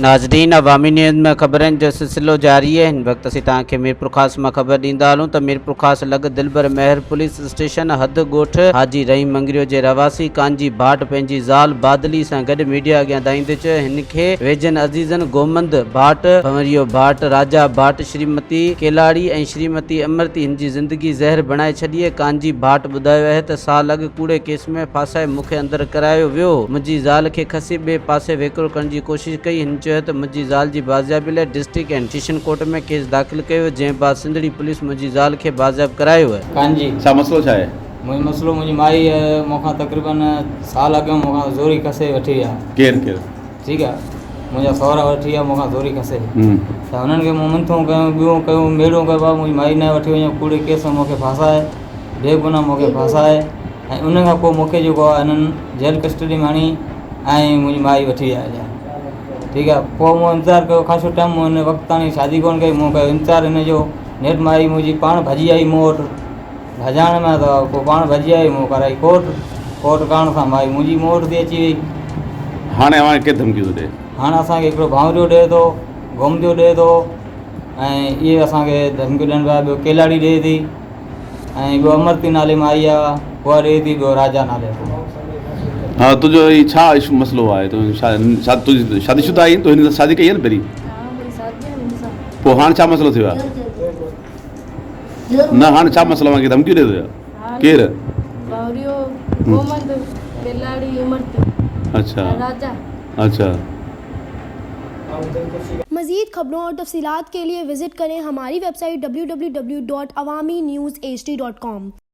नाज़रीन, अवामी न्यूज़ में ख़बरनि जो सिलसिलो जारी है। हिन वक्त असीं तव्हांखे मीरपुरखास में ख़बर ॾींदा हलूं त मीरपुरखास लॻ दिलबर महर पुलिस स्टेशन हद ॻोठ हाजी रहीम मंङरيو जे रھواسي क़ांजी भाट पंहिंजी ज़ाल बादली सां गॾु मीडिया अॻियां दाईंदे चयो हिन खे वेझनि अज़ीज़नि गोमंद भाट, भंवरियो भाट, राजा भाट, श्रीमती केलाड़ी ऐं श्रीमती अमृति हिन जी ज़िंदगी ज़हर बणाए छॾी आहे। क़ांजी भाट ॿुधायो आहे त साल अॻु कूड़े केस में फासाए मूंखे अंदरि करायो वियो। मुंहिंजी ज़ाल खे खसी ॿिए पासे वेकिरो करण जी कोशिशि कई। हिन चयो त मुंहिंजी ज़ाल जी बाज़ियाबी लाइ डिस्ट्रिक्ट एंड सेशन कोर्ट में केस दाख़िल कयो, जंहिं बाद सिंधड़ी पुलिस मुंहिंजी ज़ाल खे बाज़ियाब करायो आहे। क़ांजी छा मसलो छा आहे? मुंहिंजो मसलो मुंहिंजी माई मूंखां तक़रीबन साल अॻु मूंखां ज़ोरी कसे वठी आहे। केरु? ठीकु आहे, मुंहिंजा सहुरा वठी आहे मूंखां ज़ोरी कसे त हुननि खे मूं मंथो कयो, ॿियो कयो, मेड़ो कयो आहे। मुंहिंजी माई न वठी वञे, कूड़े केस में मूंखे फासाए, बेगुनाह मूंखे फासाए ऐं उन खां पोइ मूंखे जेको आहे हिननि जेल कस्टडी में हणी ऐं मुंहिंजी माई वठी आहे। ठीकु आहे, पोइ मूं इंतज़ारु कयो ख़ासो टाइम, मूं हिन वक़्तु ताईं शादी कोन कई। मूं कयो इंतज़ारु हिन जो, नेट माई मुंहिंजी पाण भॼी आई मूं वटि, भॼाइण में त पोइ पाण भॼी आई, मूं कराई कोर्ट करण सां माई मुंहिंजी मूं वटि थी अची वई। हाणे केरु धमकियूं थो ॾे? हाणे असांखे हिकिड़ो भांवरियो ॾिए थो, गोमदियो ॾिए थो ऐं इहे असांखे धमकियूं ॾियनि पिया। ॿियो केलाड़ी ॾिए थी ऐं ॿियो अमृति नाले मां आई आहे, उहा ॾिए थी। ॿियो राजा नाले हाँ, तुंहिंजो ही छा इशू मसलो आहे? तुंहिंजी शादीशुदा आई, तो हिन शादी कई आहे न पहिरीं? पोइ हाणे छा मसलो थियो आहे? न हाणे छा मसलो आहे? धमकियूं ॾिए थो? केरु? अच्छा अच्छा। मज़ीद खबरों और तफसीलात के लिए विजिट करें हमारी वेबसाइट www.awamiNewsHD.com।